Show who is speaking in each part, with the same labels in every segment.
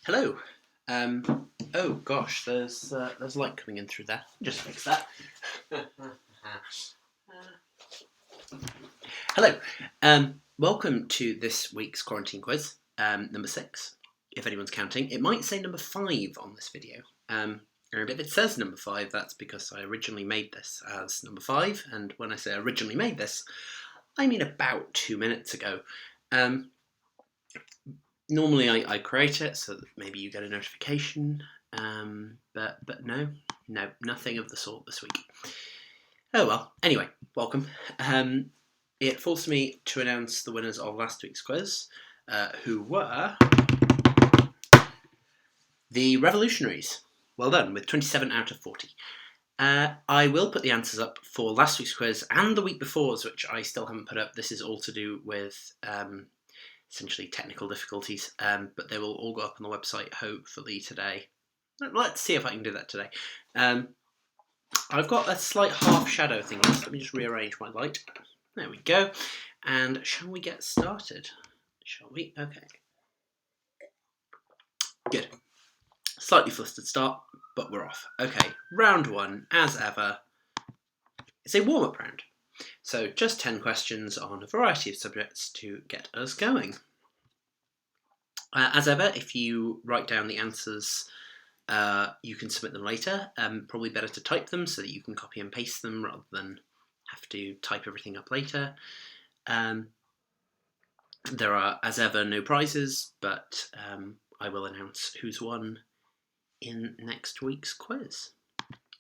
Speaker 1: Hello. Oh gosh, there's light coming in through there. Just fix that. Hello. Welcome to this week's quarantine quiz, number 6. If anyone's counting, it might say number 5 on this video. And if it says number 5, that's because I originally made this as number 5. And when I say originally made this, I mean about 2 minutes ago. Normally I create it so that maybe you get a notification, but no, nothing of the sort this week. Oh well, anyway, welcome. It falls to me to announce the winners of last week's quiz, who were the Revolutionaries. Well done, with 27 out of 40. I will put the answers up for last week's quiz and the week before's, which I still haven't put up. This is all to do with essentially technical difficulties, but they will all go up on the website hopefully today. Let's see if I can do that today. I've got a slight half shadow thing here, so let me just rearrange my light. There we go. And shall we get started? Shall we? Okay. Good. Slightly flustered start, but we're off. Okay, round 1, as ever, it's a warm-up round. So just 10 questions on a variety of subjects to get us going. As ever, if you write down the answers, you can submit them later. Probably better to type them so that you can copy and paste them rather than have to type everything up later. There are, as ever, no prizes, but I will announce who's won in next week's quiz.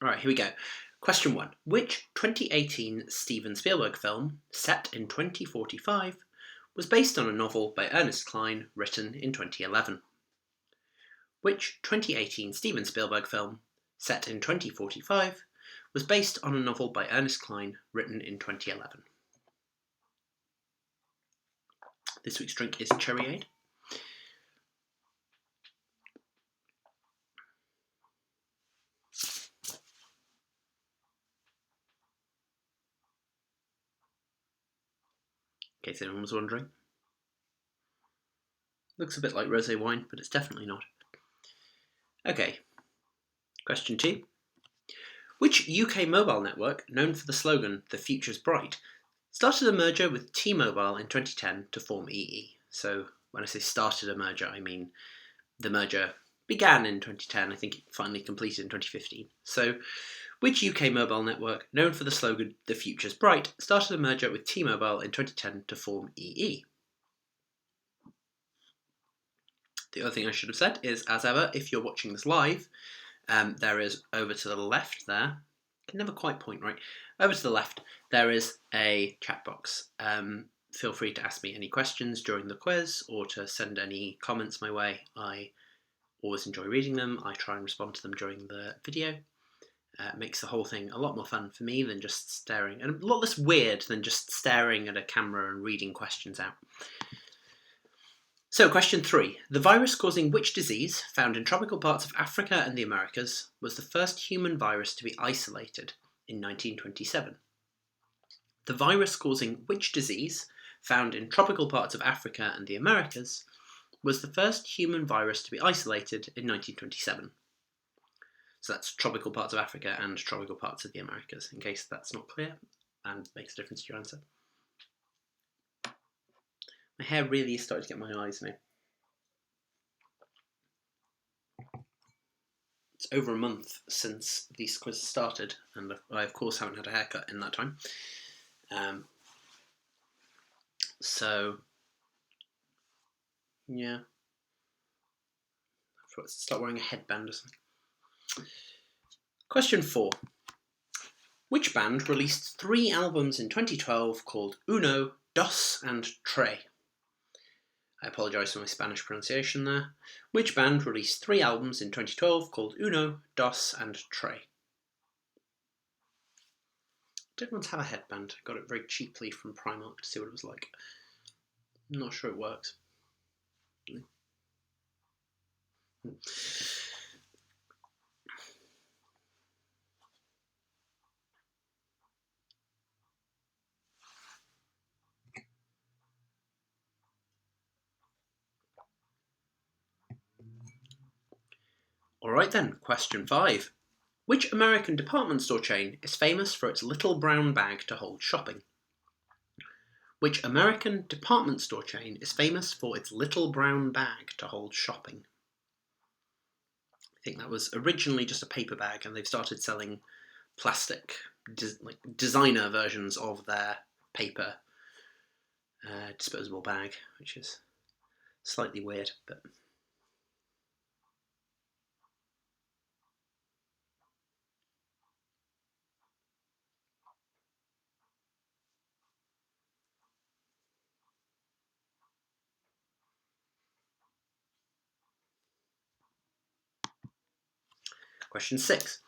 Speaker 1: All right, here we go. Question 1. Which 2018 Steven Spielberg film, set in 2045, was based on a novel by Ernest Cline written in 2011? Which 2018 Steven Spielberg film, set in 2045, was based on a novel by Ernest Cline written in 2011? This week's drink is Chérie. In case anyone was wondering. Looks a bit like rosé wine, but it's definitely not. Okay, question 2. Which UK mobile network, known for the slogan, "The Future's Bright," started a merger with T-Mobile in 2010 to form EE? So when I say started a merger, I mean the merger began in 2010, I think it finally completed in 2015. So which UK mobile network, known for the slogan, "The Future's Bright," started a merger with T-Mobile in 2010 to form EE? The other thing I should have said is, as ever, if you're watching this live, there is over to the left there, I can never quite point right, over to the left, there is a chat box. Feel free to ask me any questions during the quiz or to send any comments my way. I always enjoy reading them. I try and respond to them during the video. It makes the whole thing a lot more fun for me than just staring, and a lot less weird than just staring at a camera and reading questions out. So, question 3. The virus causing which disease, found in tropical parts of Africa and the Americas, was the first human virus to be isolated in 1927? The virus causing which disease, found in tropical parts of Africa and the Americas, was the first human virus to be isolated in 1927? So that's tropical parts of Africa and tropical parts of the Americas, in case that's not clear and makes a difference to your answer. My hair really is starting to get my eyes now. It's over a month since these quizzes started, and I of course haven't had a haircut in that time. So, yeah. I have to start wearing a headband or something. Question 4. Which band released 3 albums in 2012 called Uno, Dos and Tres? I apologise for my Spanish pronunciation there. Which band released 3 albums in 2012 called Uno, Dos and Tres? I did once have a headband. I got it very cheaply from Primark to see what it was like. I'm not sure it works. Alright then, question 5. Which American department store chain is famous for its little brown bag to hold shopping? Which American department store chain is famous for its little brown bag to hold shopping? I think that was originally just a paper bag, and they've started selling plastic, designer versions of their paper disposable bag, which is slightly weird, but... Question 6.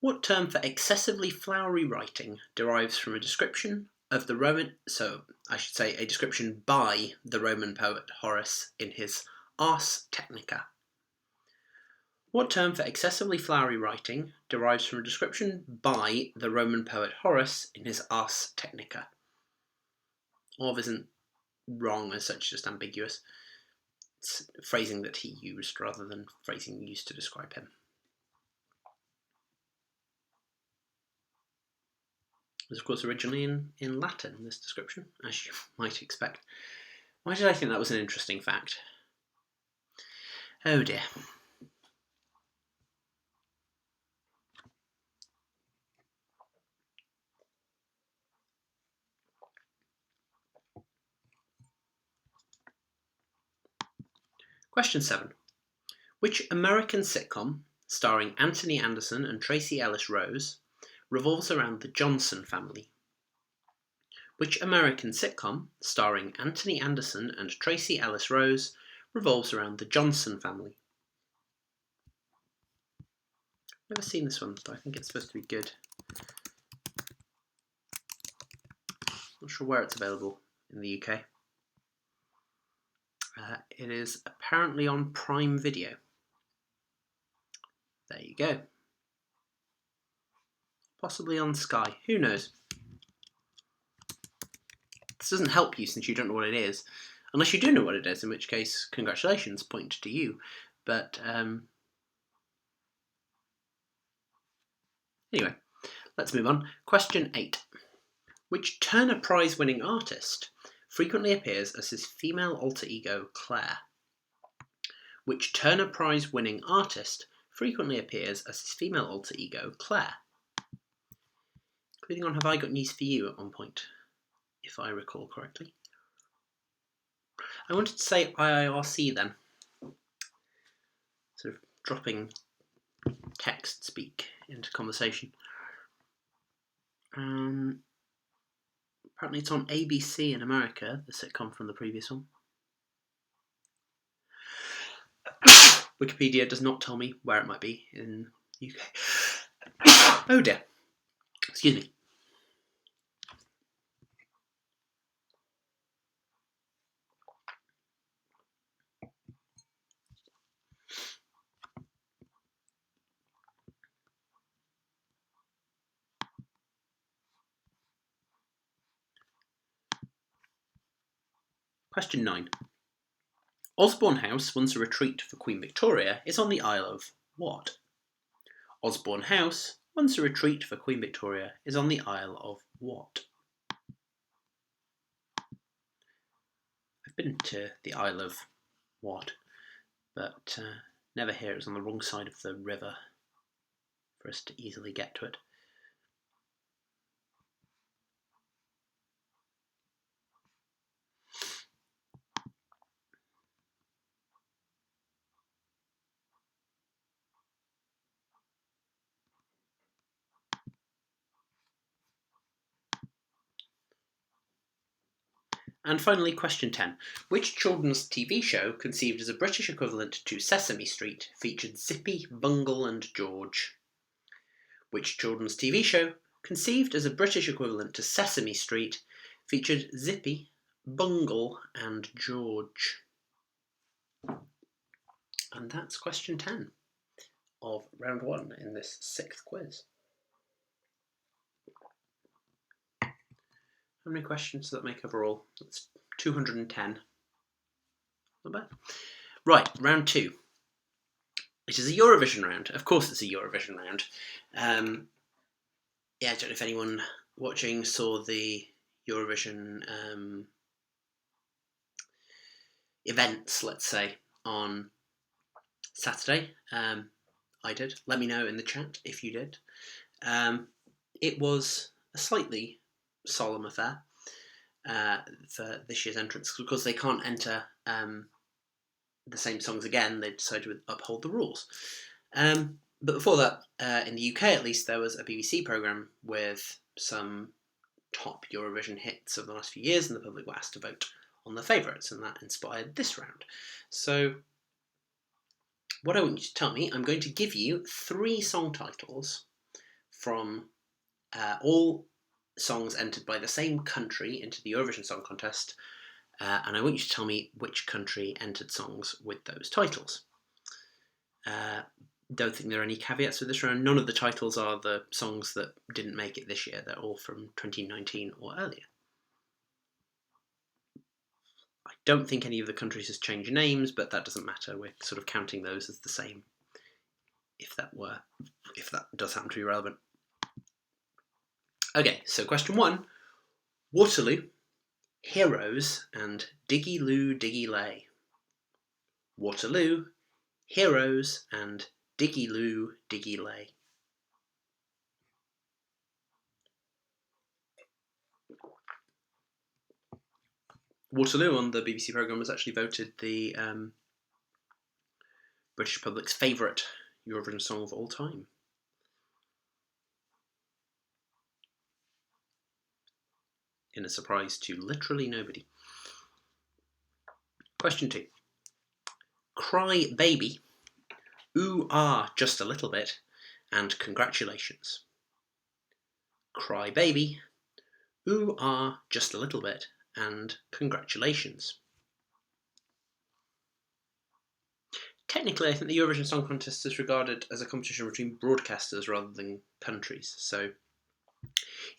Speaker 1: What term for excessively flowery writing derives from a description of the Roman... a description by the Roman poet Horace in his Ars Technica. What term for excessively flowery writing derives from a description by the Roman poet Horace in his Ars Technica? Of isn't wrong as such, just ambiguous. It's phrasing that he used rather than phrasing used to describe him. It was, of course, originally in Latin, this description, as you might expect. Why did I think that was an interesting fact? Oh dear. Question 7. Which American sitcom, starring Anthony Anderson and Tracee Ellis Rose, revolves around the Johnson family? Which American sitcom, starring Anthony Anderson and Tracee Ellis Rose, revolves around the Johnson family? Never seen this one, but I think it's supposed to be good. Not sure where it's available in the UK. It is apparently on Prime Video. There you go. Possibly on Sky. Who knows? This doesn't help you since you don't know what it is. Unless you do know what it is, in which case, congratulations, point to you. But, anyway, let's move on. Question 8. Which Turner Prize winning artist frequently appears as his female alter ego, Claire? Which Turner Prize winning artist frequently appears as his female alter ego, Claire? Including on Have I Got News For You at one point, if I recall correctly. I wanted to say IIRC then. Sort of dropping text speak into conversation. Apparently it's on ABC in America, the sitcom from the previous one. Wikipedia does not tell me where it might be in the UK. Oh dear. Excuse me. Question 9. Osborne House, once a retreat for Queen Victoria, is on the Isle of what? Osborne House, once a retreat for Queen Victoria, is on the Isle of what? I've been to the Isle of what, but never here. It was on the wrong side of the river for us to easily get to it. And finally, question 10. Which children's TV show, conceived as a British equivalent to Sesame Street, featured Zippy, Bungle and George? Which children's TV show, conceived as a British equivalent to Sesame Street, featured Zippy, Bungle and George? And that's question 10 of round 1 in this 6th quiz. How many questions does that make overall? That's 210. Not bad. Right, round 2. It is a Eurovision round. Of course it's a Eurovision round. Yeah, I don't know if anyone watching saw the Eurovision events, let's say, on Saturday. I did. Let me know in the chat if you did. It was a slightly solemn affair for this year's entrants, because they can't enter the same songs again. They decided to uphold the rules. But before that, in the UK at least, there was a BBC programme with some top Eurovision hits of the last few years, and the public were asked to vote on their favourites, and that inspired this round. So what I want you to tell me, I'm going to give you 3 song titles from all songs entered by the same country into the Eurovision Song Contest, and I want you to tell me which country entered songs with those titles. Don't think there are any caveats with this round. None of the titles are the songs that didn't make it this year. They're all from 2019 or earlier. I don't think any of the countries has changed names, but that doesn't matter. We're sort of counting those as the same, if that does happen to be relevant. Okay, so question 1. Waterloo, Heroes, and Diggi-Loo, Diggi-Ley. Waterloo, Heroes, and Diggi-Loo, Diggi-Ley. Waterloo on the BBC programme was actually voted the British public's favourite Eurovision song of all time. In a surprise to literally nobody. Question 2. Cry Baby, Ooh Ah Just a Little Bit, and Congratulations. Cry Baby, Ooh Ah Just a Little Bit, and Congratulations. Technically, I think the Eurovision Song Contest is regarded as a competition between broadcasters rather than countries, so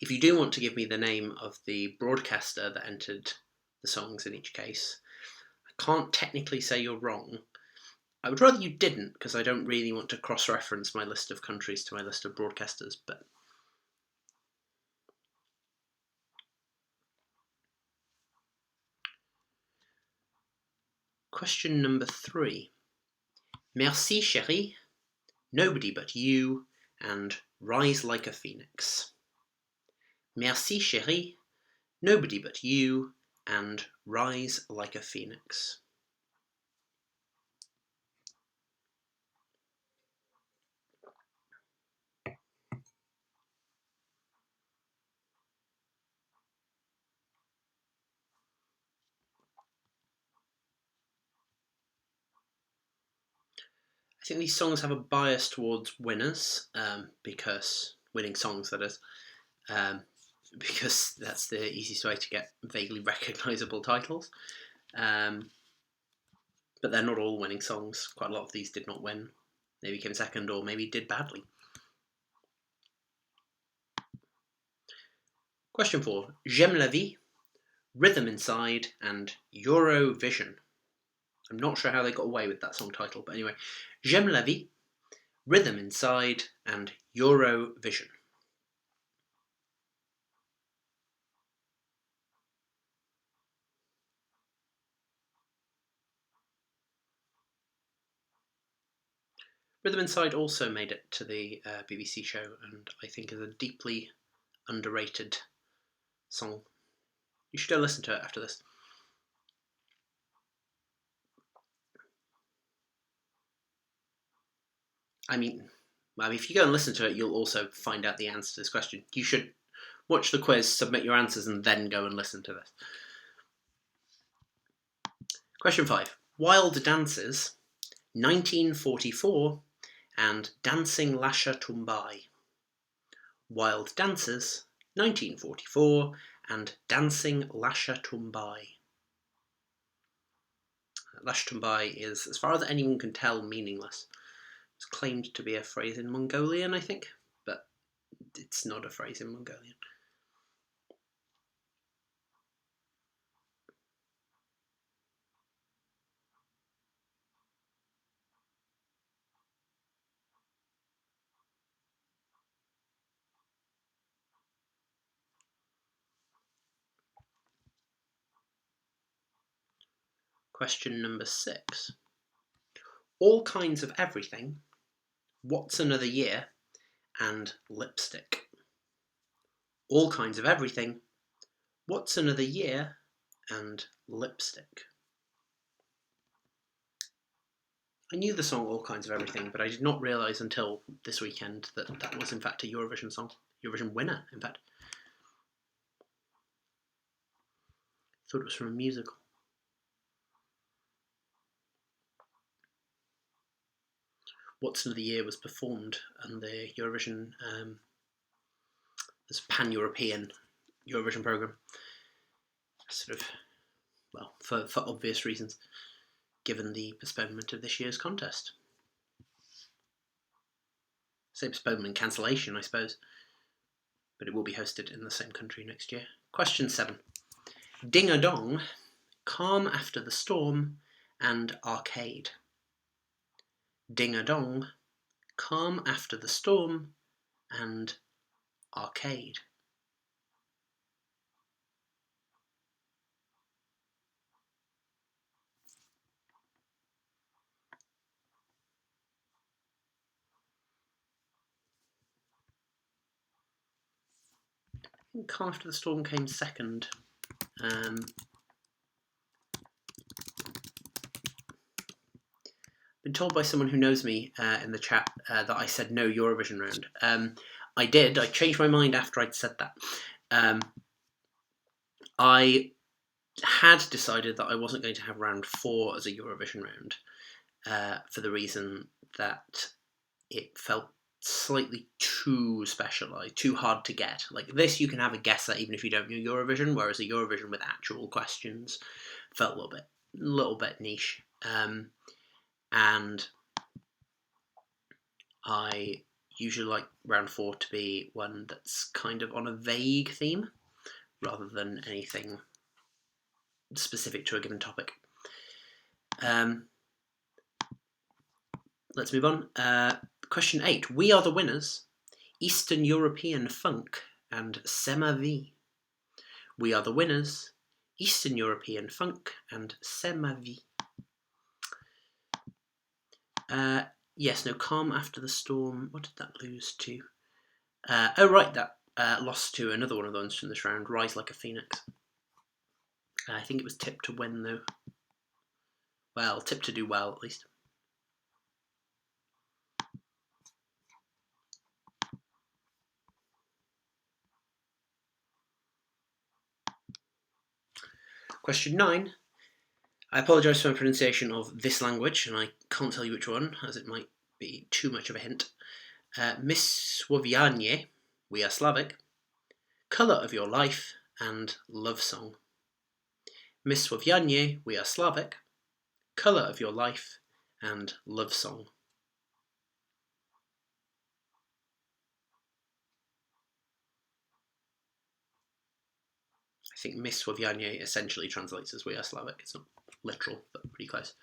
Speaker 1: if you do want to give me the name of the broadcaster that entered the songs in each case, I can't technically say you're wrong. I would rather you didn't, because I don't really want to cross-reference my list of countries to my list of broadcasters, but question number 3. Merci, Chérie, Nobody But You, and Rise Like a Phoenix. Merci, Chérie, Nobody But You, and Rise Like a Phoenix. I think these songs have a bias towards winners, because winning songs, that is, because that's the easiest way to get vaguely recognisable titles. But they're not all winning songs. Quite a lot of these did not win. Maybe came second, or maybe did badly. Question 4. J'aime la vie, Rhythm Inside, and Eurovision. I'm not sure how they got away with that song title, but anyway. J'aime la vie, Rhythm Inside, and Eurovision. Rhythm Inside also made it to the BBC show, and I think is a deeply underrated song. You should go listen to it after this. I mean, if you go and listen to it, you'll also find out the answer to this question. You should watch the quiz, submit your answers, and then go and listen to this. Question 5. Wild Dances, 1944, and Dancing Lasha Tumbai. Wild Dances, 1944, and Dancing Lasha Tumbai. Lasha Tumbai is, as far as anyone can tell, meaningless. It's claimed to be a phrase in Mongolian, I think, but it's not a phrase in Mongolian. Question number 6. All kinds of everything, what's another year, and lipstick. All kinds of everything, what's another year, and lipstick. I knew the song All Kinds of Everything, but I did not realise until this weekend that that was in fact a Eurovision song. Eurovision winner, in fact. I thought it was from a musical. What's Another Year was performed on the Eurovision, this pan-European Eurovision programme. Sort of, well, for obvious reasons, given the postponement of this year's contest. Say postponement, cancellation, I suppose. But it will be hosted in the same country next year. Question 7. Ding-a-dong, Calm After the Storm, and Arcade. Ding-a-dong, Calm After the Storm, and Arcade. I think Calm After the Storm came second. Been told by someone who knows me in the chat that I said no Eurovision round. I did. I changed my mind after I'd said that. I had decided that I wasn't going to have round 4 as a Eurovision round for the reason that it felt slightly too specialised, too hard to get. Like this, you can have a guess at even if you don't know Eurovision, whereas a Eurovision with actual questions felt a little bit niche. And I usually like round 4 to be one that's kind of on a vague theme rather than anything specific to a given topic. Let's move on. Question 8. We Are the Winners, Eastern European Funk, and C'est ma vie. We Are the Winners, Eastern European Funk, and C'est ma vie. Yes, no, Calm After the Storm. What did that lose to? Oh, right, that lost to another one of the ones from this round, Rise Like a Phoenix. I think it was tipped to win, though. Well, tipped to do well, at least. Question 9. I apologise for my pronunciation of this language, and I can't tell you which one, as it might be too much of a hint. Mysłowianie, We Are Slavic, Colour of Your Life, and Love Song. Mysłowianie, We Are Slavic, Colour of Your Life, and Love Song. I think Mysłowianie essentially translates as We Are Slavic. It's not literal, but pretty close.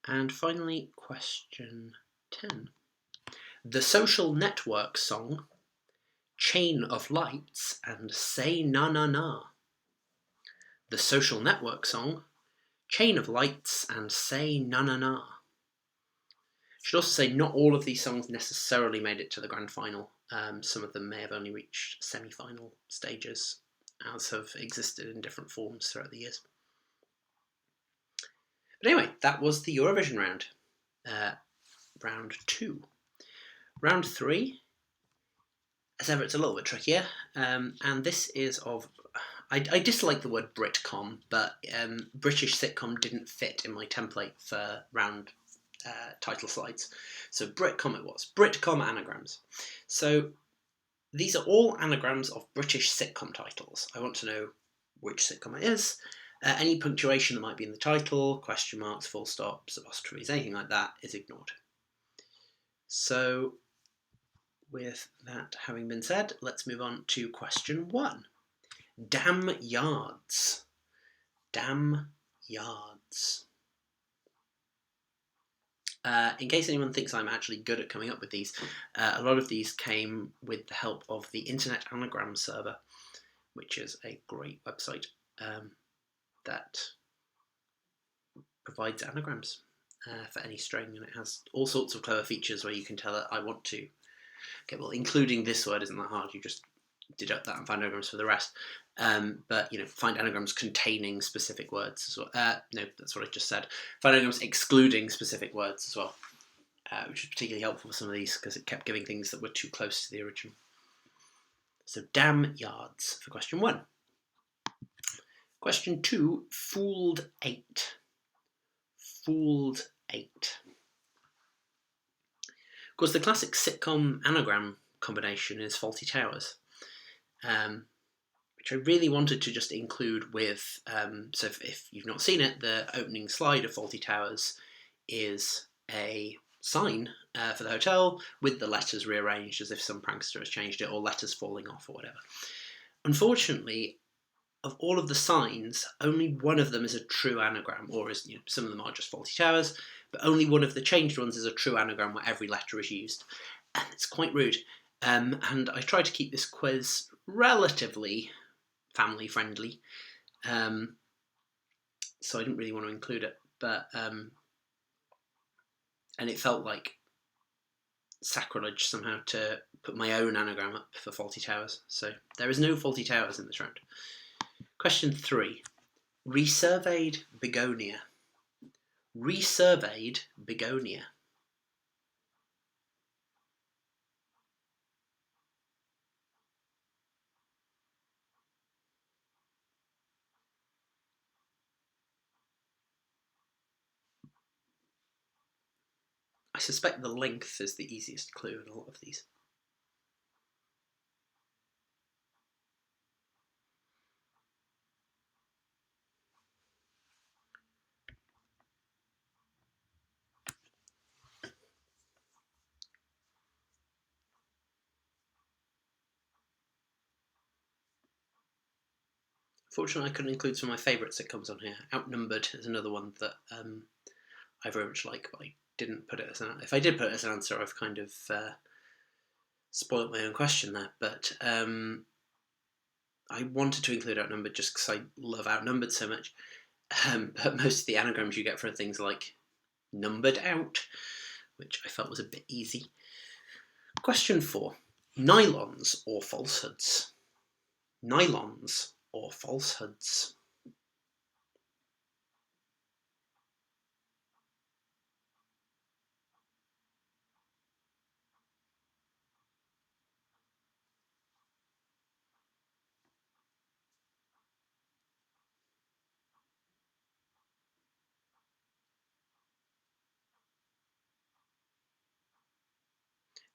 Speaker 1: And finally, question 10. The Social Network song, Chain of Lights, and Say Na Na Na. The Social Network song, Chain of Lights, and Say Na Na Na. Should also say not all of these songs necessarily made it to the grand final. Some of them may have only reached semi-final stages, as have existed in different forms throughout the years. But anyway, that was the Eurovision round. Round 2. Round 3, as ever, it's a little bit trickier, and this is of... I dislike the word Britcom, but British sitcom didn't fit in my template for round title slides. So Britcom it was. Britcom anagrams. So these are all anagrams of British sitcom titles. I want to know which sitcom it is. Any punctuation that might be in the title, question marks, full stops, apostrophes, anything like that is ignored. So with that having been said, let's move on to question 1. Damn yards. Damn yards. In case anyone thinks I'm actually good at coming up with these, a lot of these came with the help of the Internet Anagram Server, which is a great website that provides anagrams for any string, and it has all sorts of clever features where you can tell it, I want to. Okay, well, including this word isn't that hard. You just deduct that and find anagrams for the rest. But, find anagrams containing specific words as well. No, that's what I just said. Find anagrams excluding specific words as well, which is particularly helpful for some of these because it kept giving things that were too close to the original. So, damn yards for question 1. Question 2, fooled 8. Fooled 8. Of course, the classic sitcom anagram combination is Fawlty Towers, which I really wanted to just include with, so if you've not seen it, the opening slide of Fawlty Towers is a sign for the hotel with the letters rearranged as if some prankster has changed it, or letters falling off or whatever. Unfortunately, of all of the signs, only one of them is a true anagram, or is, some of them are just Fawlty Towers, but only one of the changed ones is a true anagram where every letter is used. And it's quite rude. And I tried to keep this quiz relatively family friendly, so I didn't really want to include it, but and it felt like sacrilege somehow to put my own anagram up for Fawlty Towers, so there is no Fawlty Towers in this round. Question 3. Resurveyed begonia. Resurveyed begonia. I suspect the length is the easiest clue in a lot of these. Fortunately, I couldn't include some of my favourite sitcoms on here. Outnumbered is another one that I very much like, but I didn't put it as an... If I did put it as an answer, I've kind of spoiled my own question there. But I wanted to include Outnumbered just because I love Outnumbered so much. But most of the anagrams you get for things like numbered out, which I felt was a bit easy. Question 4. Nylons or falsehoods? Nylons or falsehoods?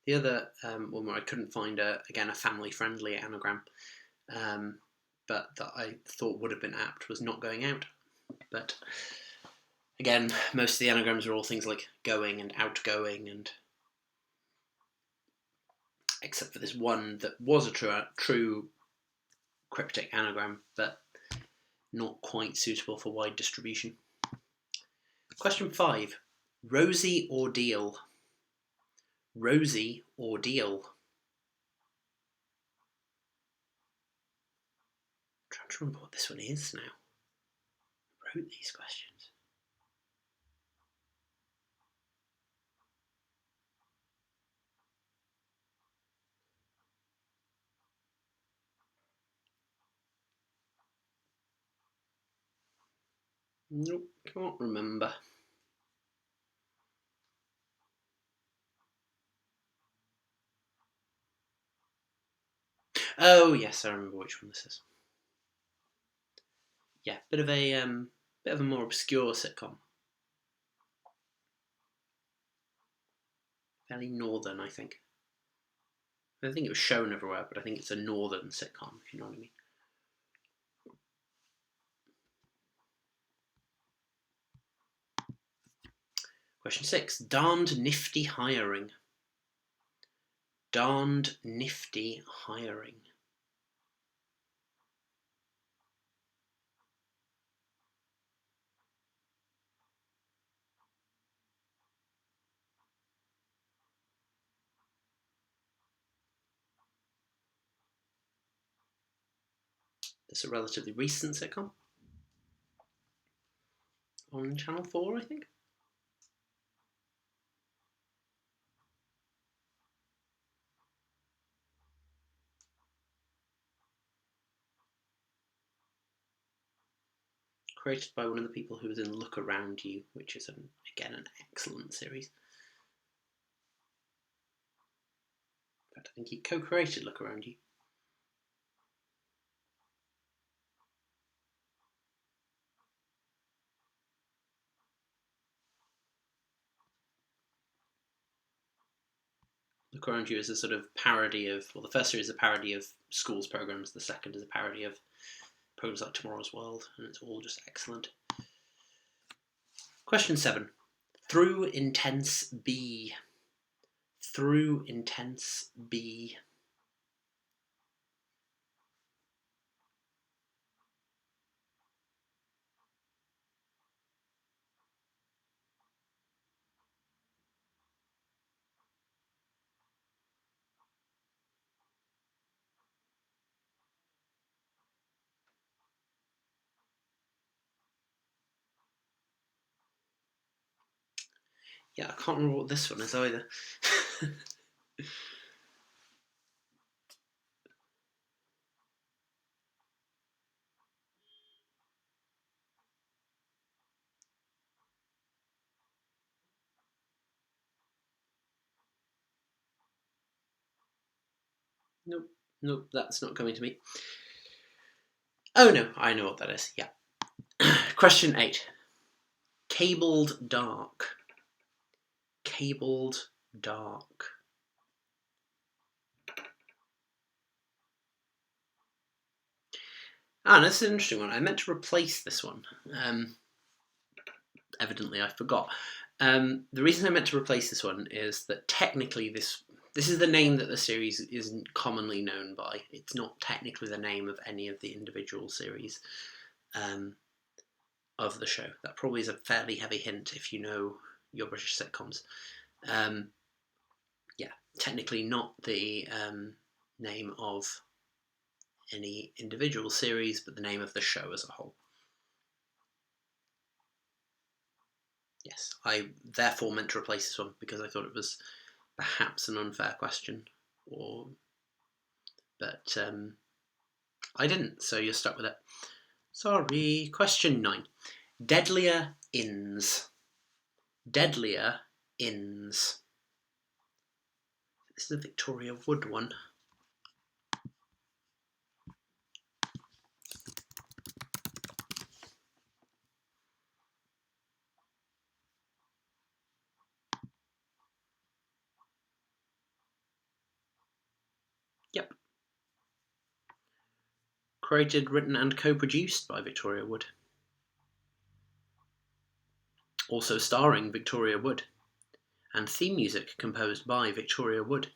Speaker 1: The other one where I couldn't find, again, a family-friendly anagram, but that I thought would have been apt was not going out. But again, most of the anagrams are all things like going and outgoing, and except for this one that was a true cryptic anagram, but not quite suitable for wide distribution. Question 5. Rosy ordeal. Rosy ordeal. I'm trying to remember what this one is now. I wrote these questions. Nope, can't remember. Oh yes, I remember which one this is. Yeah, bit of a more obscure sitcom. Fairly northern, I think. I don't think it was shown everywhere, but I think it's a northern sitcom, if you know what I mean. Question 6. Darned nifty hiring. Darned nifty hiring. It's a relatively recent sitcom on Channel 4, I think. Created by one of the people who was in Look Around You, which is, again, an excellent series. In fact, I think he co-created Look Around You. Look Around You is a sort of parody of, well, the first series is a parody of schools programs, the second is a parody of programs like Tomorrow's World, and it's all just excellent. Question 7. Through intense B. Through intense B. Yeah, I can't remember what this one is either. Nope, that's not coming to me. Oh no, I know what that is, yeah. Question 8. Cabled dark. Cabled dark. Ah, this is an interesting one. I meant to replace this one. Evidently I forgot. The reason I meant to replace this one is that technically this is the name that the series isn't commonly known by. It's not technically the name of any of the individual series of the show. That probably is a fairly heavy hint if you know your British sitcoms. Yeah, technically not the name of any individual series, but the name of the show as a whole. Yes, I therefore meant to replace this one because I thought it was perhaps an unfair question, but I didn't, so you're stuck with it. Sorry. Question 9. Deadlier Inns. Deadlier Inns. This is a Victoria Wood one. Yep. Created, written and co-produced by Victoria Wood. Also starring Victoria Wood. And theme music composed by Victoria Wood.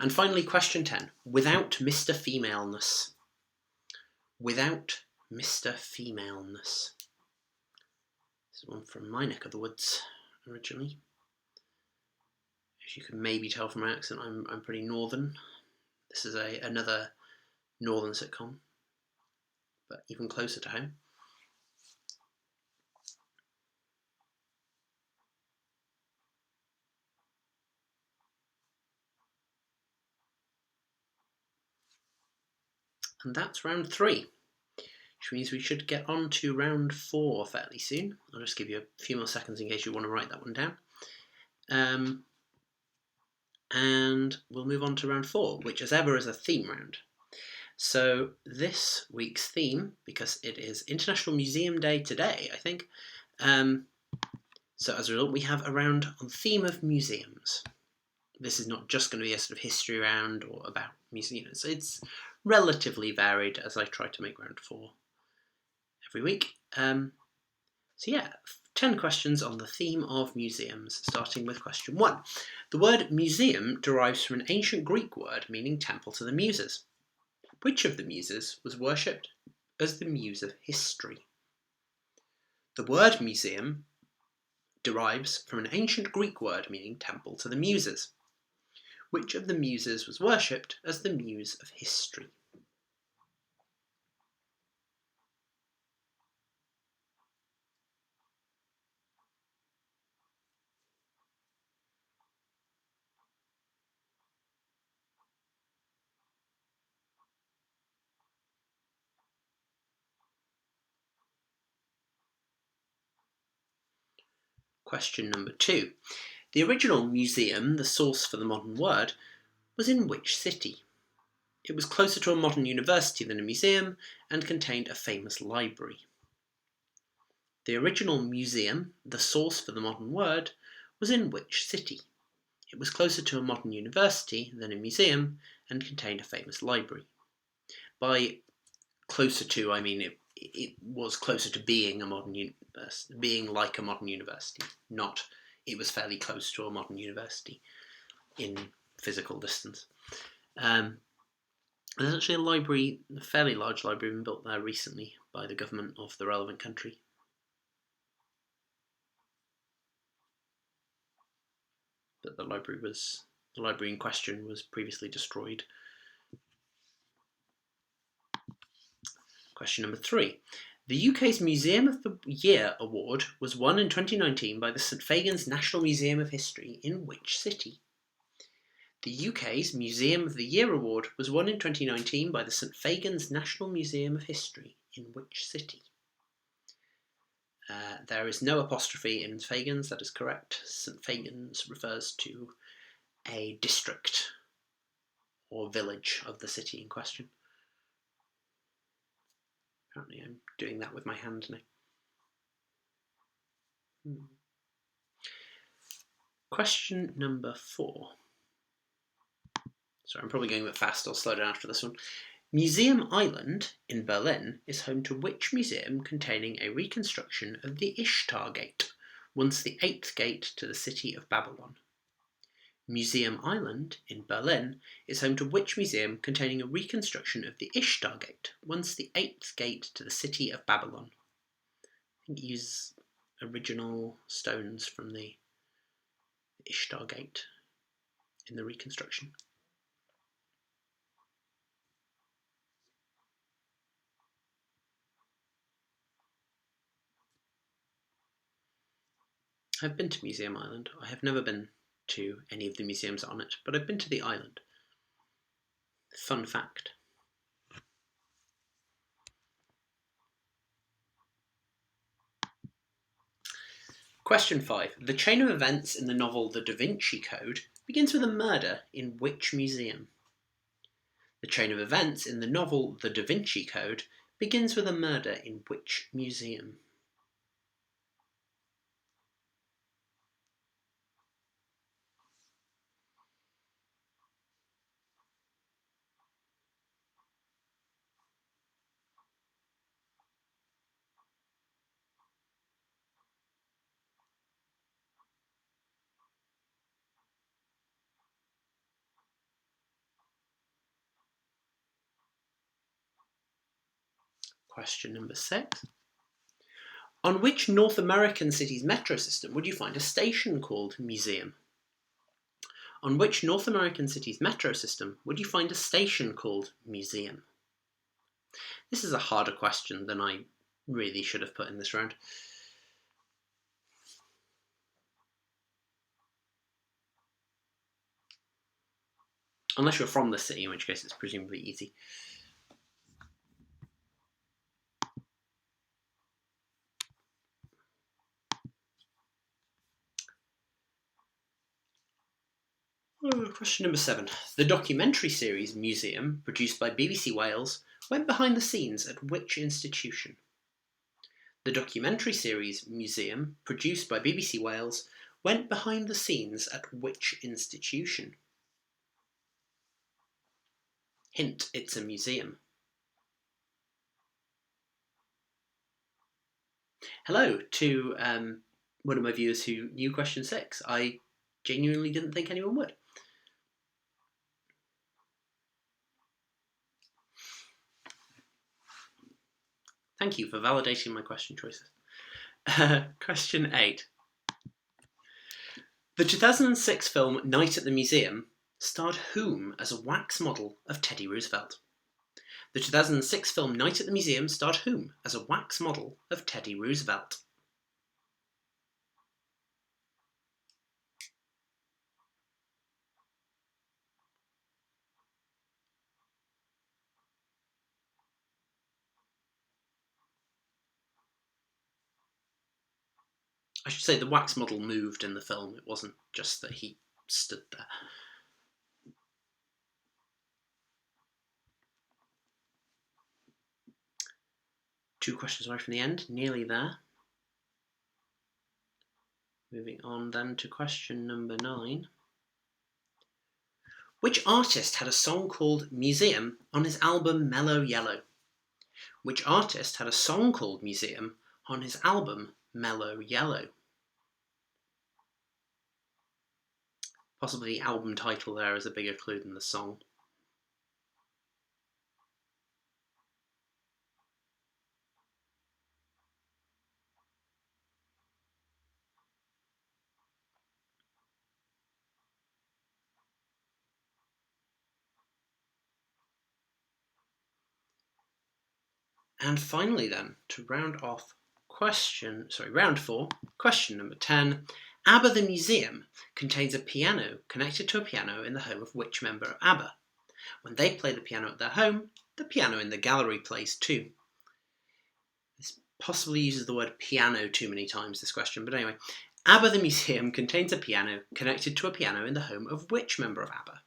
Speaker 1: And finally, question 10. Without Mr. Femaleness. Without Mr. Femaleness. This is one from my neck of the woods, originally. As you can maybe tell from my accent, I'm pretty northern. This is another northern sitcom, but even closer to home. And that's round 3, which means we should get on to round 4 fairly soon. I'll just give you a few more seconds in case you want to write that one down. And we'll move on to round 4, which as ever is a theme round. So this week's theme, because it is International Museum Day today, I think, so as a result we have a round on the theme of museums. This is not just going to be a sort of history round or about museums. It's relatively varied as I try to make round 4 every week. So yeah, 10 questions on the theme of museums, starting with question 1. The word museum derives from an ancient Greek word meaning temple to the muses. Which of the muses was worshipped as the muse of history? The word museum derives from an ancient Greek word meaning temple to the Muses. Which of the Muses was worshipped as the muse of history? Question number 2. The original museum, the source for the modern word, was in which city? It was closer to a modern university than a museum and contained a famous library. The original museum, the source for the modern word, was in which city? It was closer to a modern university than a museum and contained a famous library. By closer to, I mean it was closer to being a modern university, being like a modern university, not it was fairly close to a modern university in physical distance. There's actually a library, a fairly large library, been built there recently by the government of the relevant country. But the library in question was previously destroyed. Question number 3. The UK's Museum of the Year award was won in 2019 by the St Fagans National Museum of History in which city? The UK's Museum of the Year award was won in 2019 by the St Fagans National Museum of History in which city? There is no apostrophe in Fagans, that is correct. St Fagans refers to a district or village of the city in question. Apparently I'm doing that with my hand now. Question number 4. Sorry, I'm probably going a bit fast, I'll slow down after this one. Museum Island in Berlin is home to which museum containing a reconstruction of the Ishtar Gate, once the 8th gate to the city of Bablyon? Museum Island in Berlin is home to which museum containing a reconstruction of the Ishtar Gate, once the 8th gate to the city of Babylon? I think it uses original stones from the Ishtar Gate in the reconstruction. I've been to Museum Island. I have never been to any of the museums on it, but I've been to the island. Fun fact. Question 5. The chain of events in the novel The Da Vinci Code begins with a murder in which museum? The chain of events in the novel The Da Vinci Code begins with a murder in which museum? Question number 6. On which North American city's metro system would you find a station called Museum? On which North American city's metro system would you find a station called Museum? This is a harder question than I really should have put in this round. Unless you're from the city, in which case it's presumably easy. Question number 7. The documentary series Musaeum, produced by BBC Wales, went behind the scenes at which institution? The documentary series Musaeum, produced by BBC Wales, went behind the scenes at which institution? Hint, it's a museum. Hello to one of my viewers who knew question 6. I genuinely didn't think anyone would. Thank you for validating my question choices. Question 8. The 2006 film Night at the Museum starred whom as a wax model of Teddy Roosevelt? The 2006 film Night at the Museum starred whom as a wax model of Teddy Roosevelt? I should say the wax model moved in the film, it wasn't just that he stood there. Two questions away from the end, nearly there. Moving on then to question number 9. Which artist had a song called Musaeum on his album Mellow Yellow? Which artist had a song called Musaeum on his album Mellow Yellow? Possibly the album title there is a bigger clue than the song. And finally then, to round off round 4, question number 10. ABBA the Museum contains a piano connected to a piano in the home of which member of ABBA? When they play the piano at their home, the piano in the gallery plays too. This possibly uses the word piano too many times, this question, but anyway. ABBA the Museum contains a piano connected to a piano in the home of which member of ABBA?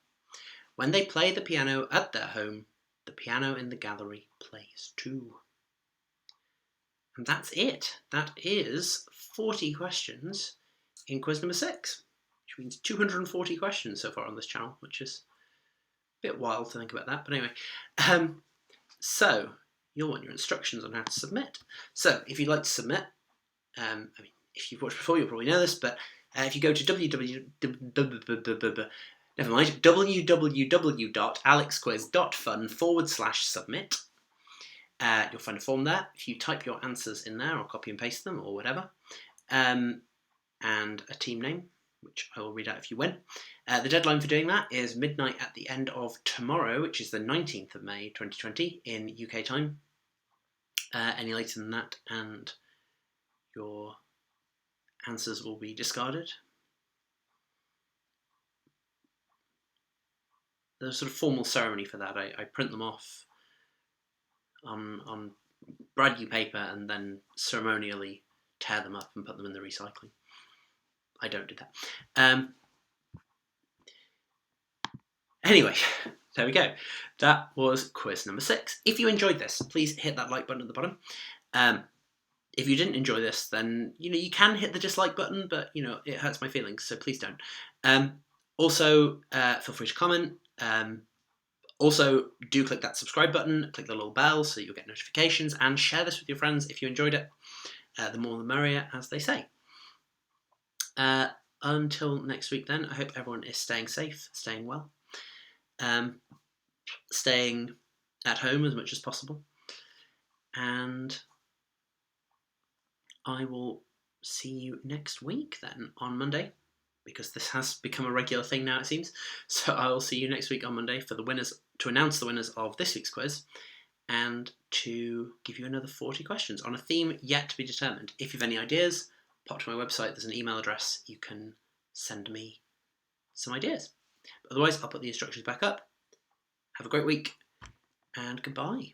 Speaker 1: When they play the piano at their home, the piano in the gallery plays too. And that's it. That is 40 questions in quiz number 6, which means 240 questions so far on this channel, which is a bit wild to think about that. But anyway, so you'll want your instructions on how to submit. So if you'd like to submit, if you've watched before, you'll probably know this, but if you go to www.alexquiz.fun/submit, you'll find a form there. If you type your answers in there or copy and paste them or whatever, and a team name, which I will read out if you win. The deadline for doing that is midnight at the end of tomorrow, which is the 19th of May 2020 in UK time. Any later than that and your answers will be discarded. There's a sort of formal ceremony for that. I print them off on brand new paper and then ceremonially tear them up and put them in the recycling. I don't do that. Anyway, there we go. That was quiz number 6. If you enjoyed this, please hit that like button at the bottom. If you didn't enjoy this, then you can hit the dislike button, but it hurts my feelings, so please don't. Also, feel free to comment. Also, do click that subscribe button, click the little bell so you'll get notifications, and share this with your friends if you enjoyed it. The more the merrier, as they say. Until next week then, I hope everyone is staying safe, staying well, staying at home as much as possible, and I will see you next week then on Monday, because this has become a regular thing now, it seems. So I will see you next week on Monday for the winners, to announce the winners of this week's quiz, and to give you another 40 questions on a theme yet to be determined. If you have any ideas, pop to my website, there's an email address, you can send me some ideas. But otherwise, I'll put the instructions back up. Have a great week, and goodbye.